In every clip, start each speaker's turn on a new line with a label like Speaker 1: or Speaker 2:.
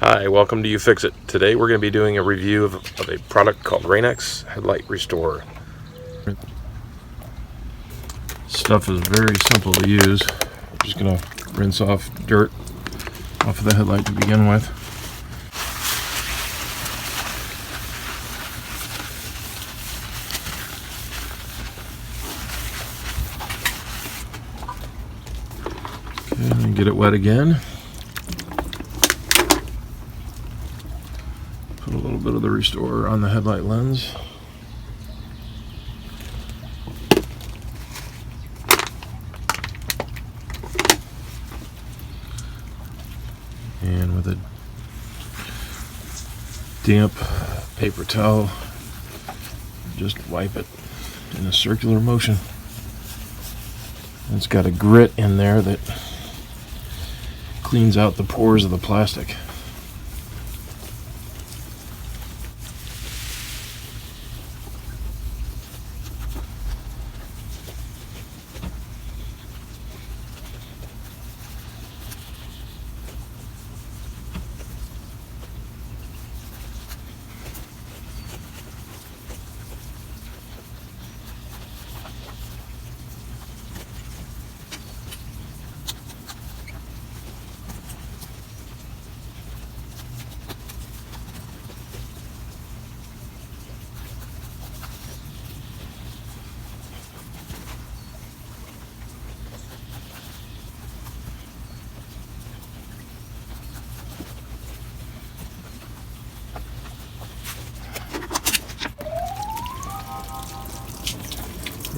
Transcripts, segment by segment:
Speaker 1: Hi, welcome to You Fix It. Today we're going to be doing a review of a product called Rain-X Headlight Restore. Stuff is very simple to use. I'm just going to rinse off dirt off of the headlight to begin with. Okay, and get it wet again. Put a little bit of the Restore on the headlight lens. And with a damp paper towel, just wipe it in a circular motion. It's got a grit in there that cleans out the pores of the plastic.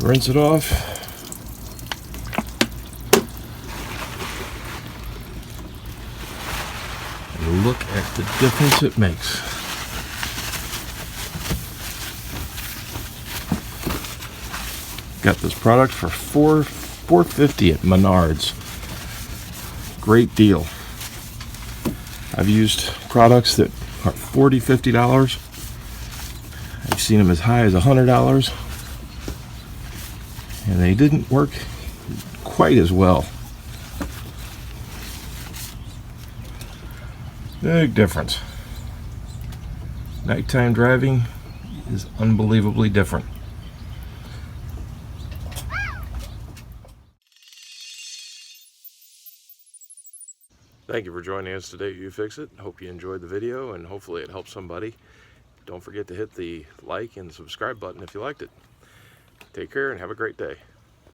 Speaker 1: Rinse it off. And look at the difference it makes. Got this product for $4.50 at Menards. Great deal. I've used products that are $40, $50. I've seen them as high as $100. And they didn't work quite as well. Big difference. Nighttime driving is unbelievably different. Thank you for joining us today at You Fix It. Hope you enjoyed the video and hopefully it helped somebody. Don't forget to hit the like and subscribe button if you liked it. Take care and have a great day.